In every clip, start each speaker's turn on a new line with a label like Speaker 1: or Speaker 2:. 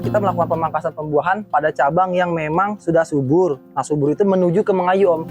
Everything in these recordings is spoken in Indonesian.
Speaker 1: kita melakukan pemangkasan pembuahan pada cabang yang memang sudah subur. Nah, subur itu menuju ke mengayu, Om.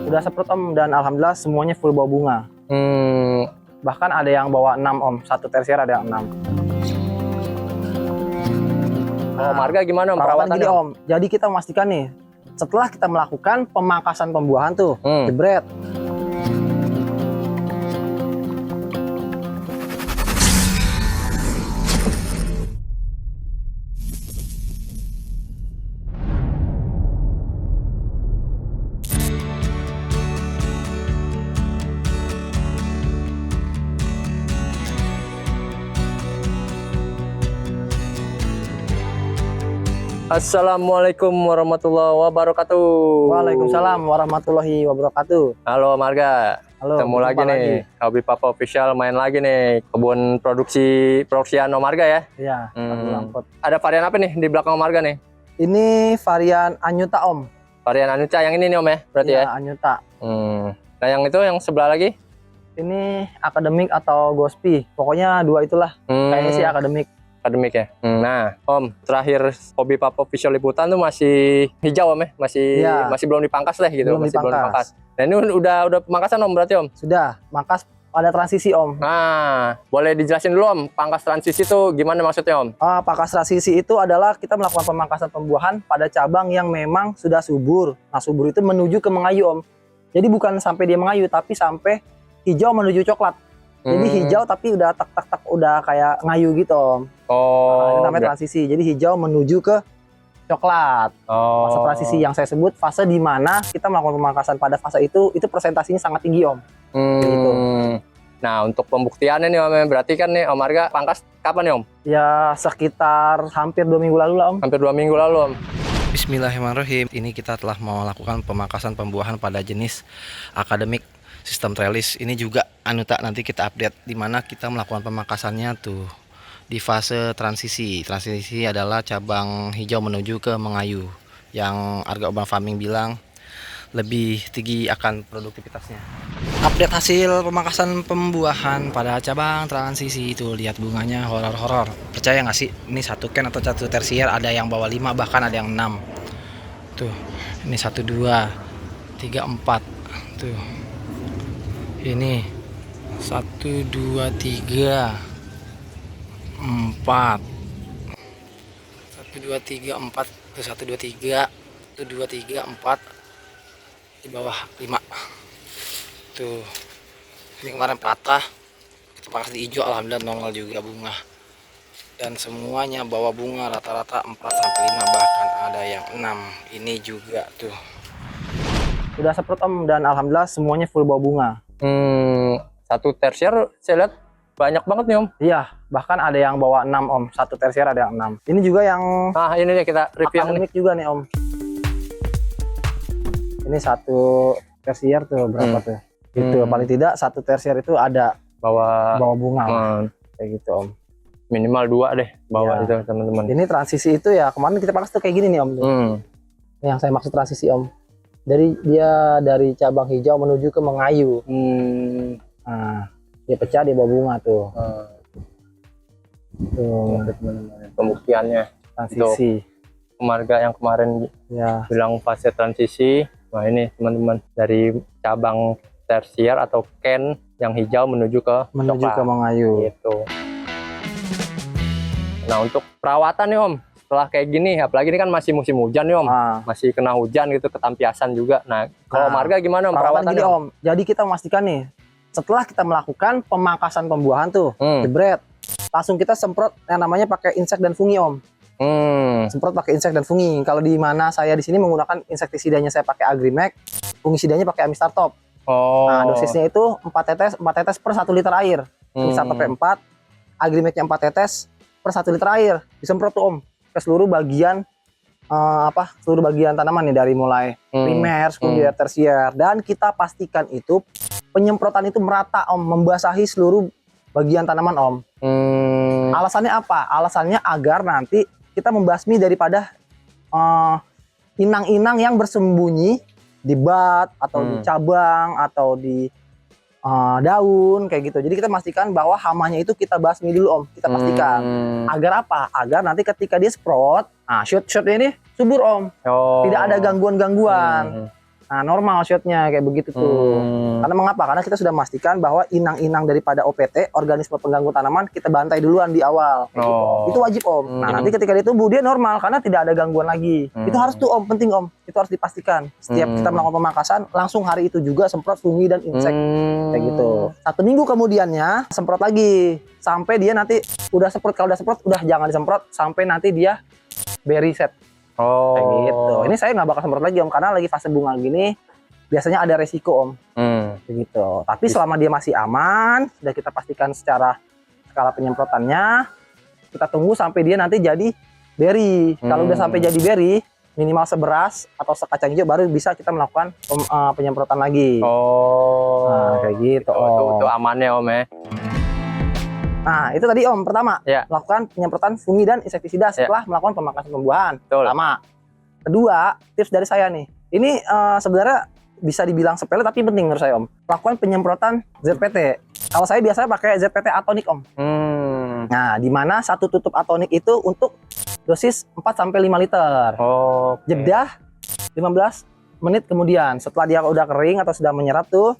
Speaker 1: Sudah semprot, Om, dan alhamdulillah semuanya full bawa bunga. Bahkan ada yang bawa 6, Om. Satu tersier ada yang 6.
Speaker 2: Kalau marga gimana, Om,
Speaker 1: Perawatan
Speaker 2: perawatannya,
Speaker 1: gini, Om. Jadi kita memastikan nih, setelah kita melakukan pemangkasan pembuahan tuh, jebret.
Speaker 2: Assalamualaikum warahmatullahi wabarakatuh.
Speaker 1: Waalaikumsalam warahmatullahi wabarakatuh.
Speaker 2: Halo marga.
Speaker 1: Halo,
Speaker 2: ketemu lagi nih. Hobi Papa Official main lagi nih. Kebun produksian Om Marga ya.
Speaker 1: Iya,
Speaker 2: Ada varian apa nih di belakang Om Marga nih?
Speaker 1: Ini varian Anyuta, Om.
Speaker 2: Varian Anyuta yang ini nih, Om ya, berarti ya?
Speaker 1: Anyuta.
Speaker 2: Nah, yang itu yang sebelah lagi?
Speaker 1: Ini akademik atau Gospi. Pokoknya dua itulah. Kayaknya sih akademik.
Speaker 2: Akademik ya. Nah, Om, terakhir Hobi Papa Official liputan tuh masih hijau, Om ya? Masih belum dipangkas lah gitu.
Speaker 1: Belum
Speaker 2: dipangkas. Nah, ini udah pemangkasan, Om, berarti, Om?
Speaker 1: Sudah, mangkas ada transisi, Om.
Speaker 2: Nah, boleh dijelasin dulu, Om, pangkas transisi itu gimana maksudnya, Om?
Speaker 1: Pangkas transisi itu adalah kita melakukan pemangkasan pembuahan pada cabang yang memang sudah subur. Nah, subur itu menuju ke mengayu, Om. Jadi bukan sampai dia mengayu, tapi sampai hijau menuju coklat. Jadi hijau tapi udah tak udah kayak ngayu gitu, Om. Itu namanya transisi. Jadi hijau menuju ke coklat. Fase transisi yang saya sebut fase di mana kita melakukan pemangkasan pada fase itu presentasinya sangat tinggi, Om. Gitu.
Speaker 2: Nah, untuk pembuktiannya nih, Om, berarti kan nih Om Marga pangkas kapan nih, Om?
Speaker 1: Ya sekitar hampir 2 minggu lalu lah, Om.
Speaker 2: Hampir 2 minggu lalu, Om.
Speaker 3: Bismillahirrahmanirrahim. Ini kita telah melakukan pemangkasan pembuahan pada jenis akademik sistem trellis. Ini juga Anyuta, nanti kita update di mana kita melakukan pemangkasannya tuh di fase transisi. Transisi adalah cabang hijau menuju ke mengayu, yang Arga Urban Farming bilang lebih tinggi akan produktivitasnya. Update hasil pemangkasan pembuahan pada cabang transisi itu, lihat bunganya horor-horor. Percaya nggak sih? Ini satu ken atau satu tersier, ada yang bawa 5, bahkan ada yang 6. Tuh, ini 1, 2, 3, 4. Tuh. Ini 1, 2, 3, 4. 1, 2, 3, 4. Tuh 1, 2, 3. 1, 2, 3, 4. Di bawah 5. Tuh. Ini kemarin patah. Kita pangkas di hijau, alhamdulillah nongol juga bunga. Dan semuanya bawa bunga rata-rata 4-5, bahkan ada yang 6. Ini juga tuh.
Speaker 1: Sudah semprot, Om, dan alhamdulillah semuanya full bawa bunga.
Speaker 2: Satu tersier saya lihat banyak banget nih, Om.
Speaker 1: Iya, bahkan ada yang bawa 6, Om. Satu tersier ada yang 6. Ini juga yang
Speaker 2: ini nih kita review
Speaker 1: akademik juga nih, Om. Ini satu tersier tuh berapa tuh? Itu paling tidak satu tersier itu ada bawa bunga. Kayak gitu, Om.
Speaker 2: Minimal 2 deh bawa itu, teman-teman.
Speaker 1: Ini transisi itu ya kemarin kita pangkas tuh kayak gini nih, Om. Yang saya maksud transisi, Om. Dari cabang hijau menuju ke mengayu. Nah, dia pecah, dia bawa bunga tuh. Tuh,
Speaker 2: pembuktiannya
Speaker 1: transisi.
Speaker 2: Marga yang kemarin bilang fase transisi. Nah, ini teman-teman dari cabang tersier atau ken yang hijau menuju ke
Speaker 1: mengayu.
Speaker 2: Gitu. Nah, untuk perawatan nih, Om. Setelah kayak gini, apalagi ini kan masih musim hujan nih, Om. Masih kena hujan gitu, ketampiasan juga. Nah, kalau marga gimana, Om, perawatannya?
Speaker 1: Gini, Om. Jadi kita memastikan nih, setelah kita melakukan pemangkasan pembuahan tuh, jebret, langsung kita semprot yang namanya pakai insek dan fungi, Om. Semprot pakai insek dan fungi. Kalau di mana saya di sini menggunakan insektisidanya saya pakai Agrimax, fungisidanya pakai Amistartop. Nah, dosisnya itu 4 tetes per 1 liter air. Amistartopnya 4, Agrimaxnya 4 tetes per 1 liter air. Disemprot tuh, Om, ke seluruh bagian seluruh bagian tanaman nih, dari mulai primer, sekunder, tersier, dan kita pastikan itu penyemprotan itu merata, Om, membasahi seluruh bagian tanaman, Om. Alasannya apa? Alasannya agar nanti kita membasmi daripada inang-inang yang bersembunyi di bat atau di cabang atau di daun kayak gitu. Jadi kita pastikan bahwa hamanya itu kita basmi dulu Om. Kita pastikan. Agar apa? Agar nanti ketika dia sprot, nah shot-shotnya ini subur Om. Tidak ada gangguan-gangguan. Nah normal shotnya kayak begitu tuh. Karena mengapa? Karena kita sudah memastikan bahwa inang-inang daripada OPT, organisme pengganggu tanaman, kita bantai duluan di awal. Gitu. Itu wajib Om. Nah nanti ketika dia tumbuh dia normal karena tidak ada gangguan lagi. Itu harus tuh Om, penting Om. Itu harus dipastikan. Setiap kita melakukan pemangkasan, langsung hari itu juga semprot fungi dan insek. Kayak gitu. 1 minggu kemudiannya semprot lagi sampai dia nanti udah semprot. Kalau udah semprot udah jangan disemprot sampai nanti dia berry set. Kayak gitu. Ini saya nggak bakal semprot lagi Om karena lagi fase bunga gini biasanya ada resiko Om. Kayak gitu. Tapi selama dia masih aman, sudah kita pastikan secara skala penyemprotannya, kita tunggu sampai dia nanti jadi berry. Kalau udah sampai jadi berry, minimal seberas atau sekacang hijau baru bisa kita melakukan penyemprotan lagi. Nah, kayak gitu Om.
Speaker 2: Itu amannya Om ya.
Speaker 1: Nah, itu tadi Om, pertama, melakukan penyemprotan fungi dan insektisida setelah melakukan pemangkasan pembuahan. Pertama. Kedua, tips dari saya nih. Ini sebenarnya bisa dibilang sepele tapi penting menurut saya Om. Lakukan penyemprotan ZPT. Kalau saya biasanya pakai ZPT atonik Om. Nah, di mana satu tutup atonik itu untuk dosis 4-5 liter. Jeda 15 menit kemudian. Setelah dia udah kering atau sudah menyerap tuh,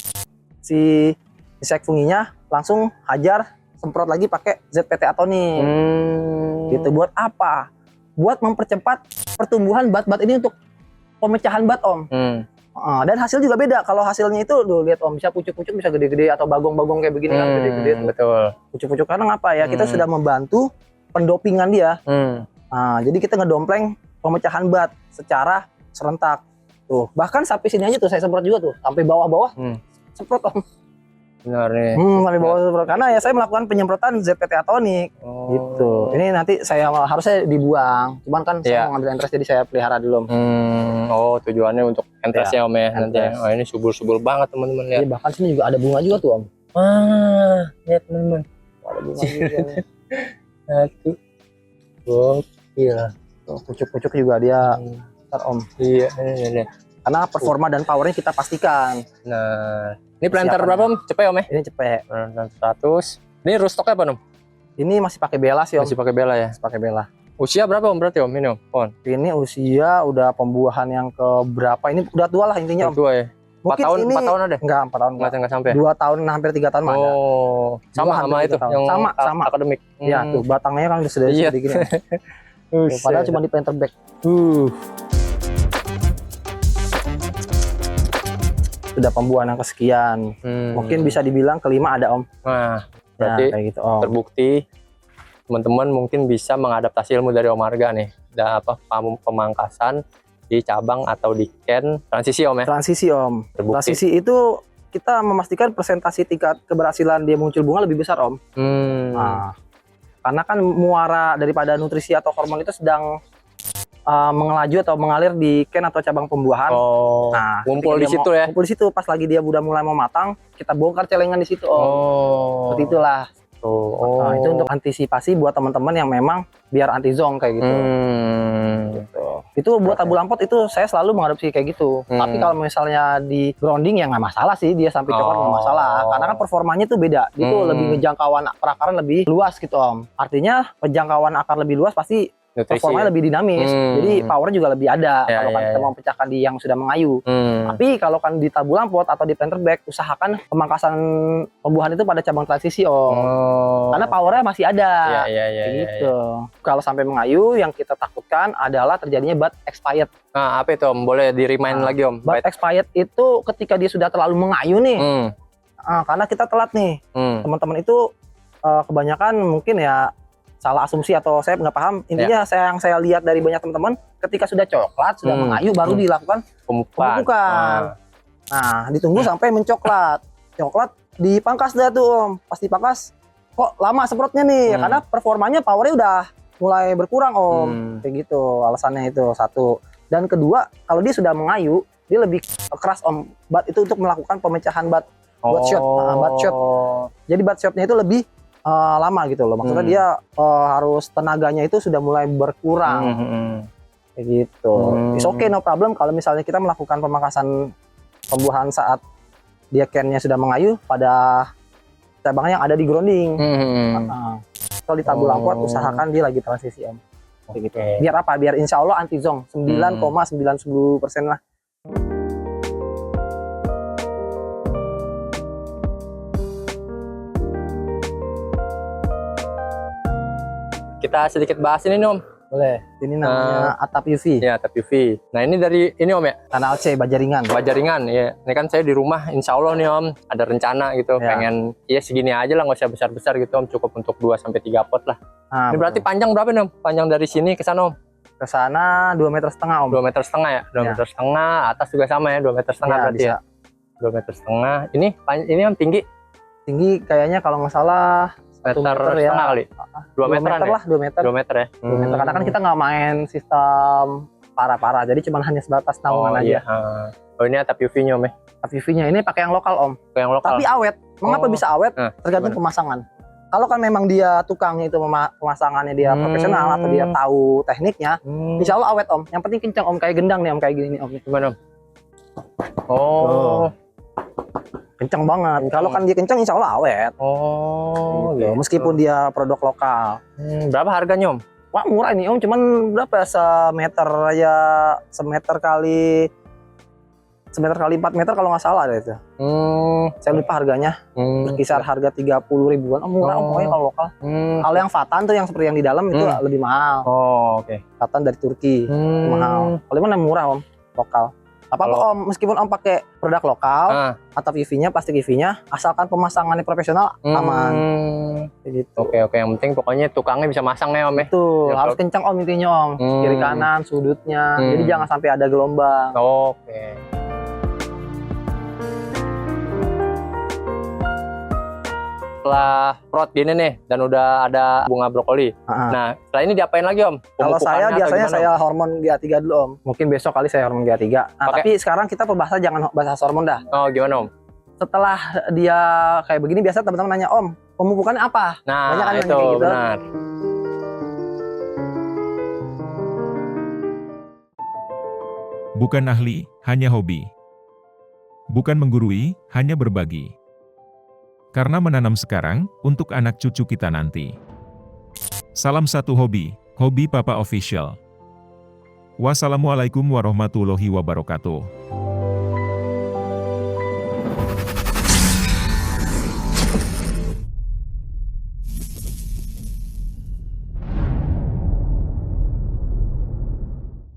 Speaker 1: si insek funginya langsung hajar, semprot lagi pakai ZPT atonik. Gitu. Buat apa? Buat mempercepat pertumbuhan bat-bat ini untuk pemecahan bat Om. Dan hasil juga beda. Kalau hasilnya itu lihat Om, bisa pucuk-pucuk bisa gede-gede atau bagong-bagong kayak begini kan gede-gede tuh. Betul. Pucuk-pucuk karena ngapa ya? Kita sudah membantu pendopingan dia. Nah, jadi kita ngedompleng pemecahan bat secara serentak. Tuh, bahkan sampai sini aja tuh saya semprot juga tuh, sampai bawah-bawah. Semprot Om.
Speaker 2: Benar nih.
Speaker 1: Sampai bawah semprot. Karena ya saya melakukan penyemprotan ZPT atonik. Gitu. Ini nanti saya harusnya dibuang. Cuman kan saya mau ngambil entres jadi saya pelihara dulu Om.
Speaker 2: Tujuannya untuk entresnya Om ya nanti. Ini subur-subur banget teman-teman lihat.
Speaker 1: Bahkan sini juga ada bunga juga tuh Om.
Speaker 2: Lihat teman-teman.
Speaker 1: Ada bunga juga.
Speaker 2: Satu. Gokil.
Speaker 1: Tuh, pucuk-pucuk juga dia ntar Om.
Speaker 2: Iya.
Speaker 1: Karena performa dan powernya kita pastikan.
Speaker 2: Nah, ini planter berapa Om? Cepet Om ya?
Speaker 1: Ini cepet.
Speaker 2: 100. Ini rootstocknya apa Om?
Speaker 1: Ini masih pakai bela sih Om.
Speaker 2: Masih pakai bela ya?
Speaker 1: Masih pakai bela.
Speaker 2: Usia berapa Om berarti Om ini Om?
Speaker 1: Ini usia udah pembuahan yang ke berapa? Ini udah tua lah intinya Om.
Speaker 2: Tua ya?
Speaker 1: Mungkin
Speaker 2: 4 tahun,
Speaker 1: ini
Speaker 2: 4 tahun ada?
Speaker 1: Enggak, 4 tahun
Speaker 2: enggak sampai.
Speaker 1: 2 tahun hampir 3 tahun ada.
Speaker 2: Sama itu yang
Speaker 1: sama
Speaker 2: akademik.
Speaker 1: Iya, tuh batangnya kan udah sudah gini. Padahal cuma di planter back. Sudah pembuahan yang kesekian. Mungkin bisa dibilang kelima ada Om.
Speaker 2: Nah, berarti
Speaker 1: kayak gitu, Om.
Speaker 2: Terbukti teman-teman mungkin bisa mengadaptasi ilmu dari Om Arga nih. Dan pemangkasan di cabang atau di ken transisi Om ya?
Speaker 1: Transisi Om.
Speaker 2: Terbukti.
Speaker 1: Transisi itu kita memastikan persentase tingkat keberhasilan dia muncul bunga lebih besar Om. Nah, karena kan muara daripada nutrisi atau hormon itu sedang mengelaju atau mengalir di ken atau cabang pembuahan. Nah,
Speaker 2: ngumpul di situ ya?
Speaker 1: Ngumpul di situ pas lagi dia udah mulai mau matang, kita bongkar celengan di situ Om. Seperti itulah. Nah, itu untuk antisipasi buat teman-teman yang memang biar anti zong kayak gitu. Itu buat tabu lampot itu saya selalu mengadopsi kayak gitu. Tapi kalau misalnya di grounding ya nggak masalah sih, dia sampai coklat nggak masalah. Karena kan performanya tuh beda. Itu lebih ngejangkauan perakaran lebih luas gitu Om. Artinya penjangkauan akar lebih luas pasti performanya lebih dinamis, jadi power juga lebih ada kalau kan kita mau pecahkan di yang sudah mengayu. Tapi kalau kan di tabu lampot atau di planter back, usahakan pemangkasan pembuahan itu pada cabang transisi Om. Karena powernya masih ada. Gitu. Kalau sampai mengayu, yang kita takutkan adalah terjadinya bud expired.
Speaker 2: Nah, apa itu Om? Boleh di-remind lagi Om?
Speaker 1: Bud expired itu ketika dia sudah terlalu mengayu nih. Karena kita telat nih. Teman-teman itu kebanyakan mungkin ya salah asumsi atau saya nggak paham. Intinya yang saya lihat dari banyak teman-teman, ketika sudah coklat, sudah mengayu, baru dilakukan pemupukan. Nah, ditunggu sampai mencoklat. Coklat dipangkas dah tuh Om. Pas dipangkas, kok lama semprotnya nih? Karena performanya, powernya udah mulai berkurang Om. Kayak gitu, alasannya itu satu. Dan kedua, kalau dia sudah mengayu, dia lebih keras Om. Bat itu untuk melakukan pemecahan bat shot. Bat shot. Jadi bat shotnya itu lebih lama gitu loh, maksudnya dia harus tenaganya itu sudah mulai berkurang. Kayak gitu. It's okay, no problem kalau misalnya kita melakukan pemangkasan pembuahan saat dia cannya sudah mengayuh pada cabang yang ada di grounding. Kalau di tabung lampu usahakan dia lagi transisi Om. Kayak gitu. Biar apa? Biar insya Allah anti zong 9,910% lah.
Speaker 2: Kita sedikit bahas ini nih Om.
Speaker 1: Boleh. Ini namanya atap UV.
Speaker 2: Ya, atap UV. Nah ini dari ini Om ya,
Speaker 1: Tanah LC Bajaringan.
Speaker 2: Bajaringan ya. Ini kan saya di rumah, insya Allah nih Om, ada rencana gitu,
Speaker 1: Ya.
Speaker 2: pengen ya segini aja lah, nggak usah besar-besar gitu Om, cukup untuk 2-3 pot lah.
Speaker 1: Nah,
Speaker 2: Ini berarti panjang berapa nih Om? Panjang dari sini ke sana Om?
Speaker 1: ke sana 2,5 meter Om.
Speaker 2: 2,5 meter ya? 2,5
Speaker 1: Ya.
Speaker 2: meter, atas juga sama ya, 2,5 meter
Speaker 1: Ya,
Speaker 2: berarti
Speaker 1: bisa.
Speaker 2: ya? 2,5 meter. Ini Om tinggi?
Speaker 1: Tinggi kayaknya kalau nggak salah 1
Speaker 2: Meter
Speaker 1: meter ya.
Speaker 2: setengah kali? 2 meteran ya?
Speaker 1: lah, 2 meter.
Speaker 2: 2 meter ya?
Speaker 1: 2 meter. Karena kan kita nggak main sistem parah-parah, jadi cuma hanya sebatas naungan
Speaker 2: Oh
Speaker 1: aja.
Speaker 2: iya. Oh ini atap UV-nya Om ya?
Speaker 1: Atap UV-nya ini pakai yang lokal Om.
Speaker 2: Yang lokal?
Speaker 1: Tapi awet. Mengapa
Speaker 2: Oh.
Speaker 1: bisa awet?
Speaker 2: Nah,
Speaker 1: Tergantung
Speaker 2: gimana?
Speaker 1: pemasangan. Kalau kan memang dia tukangnya itu pemasangannya dia profesional atau dia tahu tekniknya, insya Allah awet Om. Yang penting kencang Om, kayak gendang nih Om, kayak gini nih Om.
Speaker 2: Gimana Om? Oh.
Speaker 1: Kencang banget. Kalau kan dia kencang insya Allah awet.
Speaker 2: Oh,
Speaker 1: Gitu. Meskipun dia produk lokal.
Speaker 2: Berapa harganya Om?
Speaker 1: Wah murah ini Om, cuman berapa ya, semeter kali 4 meter kalau nggak salah deh itu. Saya lupa harganya. Berkisar harga 30 ribuan. Oh, murah Om, pokoknya kalau lokal. Kalau yang Vatan tuh yang seperti yang di dalam itu lebih mahal.
Speaker 2: Oh, oke.
Speaker 1: Vatan dari Turki. Mahal. Kalau mana murah Om, lokal. Apa-apa Om, meskipun Om pakai produk lokal, atap UV-nya, plastik UV-nya, asalkan pemasangannya profesional, aman. Kayak gitu.
Speaker 2: Oke, yang penting pokoknya tukangnya bisa masang ya Om ya.
Speaker 1: Betul,
Speaker 2: Ya,
Speaker 1: harus kencang Om intinya Om. Kiri kanan, sudutnya. Jadi jangan sampai ada gelombang.
Speaker 2: Oke. Setelah prot gini nih dan udah ada bunga brokoli. Nah, setelah ini diapain lagi Om?
Speaker 1: Kalau saya
Speaker 2: Pemupukannya atau
Speaker 1: biasanya
Speaker 2: gimana,
Speaker 1: saya
Speaker 2: Om?
Speaker 1: hormon GA3 dulu Om. Mungkin besok kali saya hormon GA3. Nah, tapi sekarang kita pembahasan jangan bahas hormon dah.
Speaker 2: Oh, gimana Om?
Speaker 1: Setelah dia kayak begini, biasa teman-teman nanya, Om, pemupukannya apa?
Speaker 2: Nah,
Speaker 1: Banyak kan
Speaker 2: itu
Speaker 1: nanya kayak gitu.
Speaker 2: benar.
Speaker 4: Bukan ahli, hanya hobi. Bukan menggurui, hanya berbagi. Karena menanam sekarang, untuk anak cucu kita nanti. Salam satu hobi, Hobi Papa Official. Wassalamualaikum warahmatullahi wabarakatuh.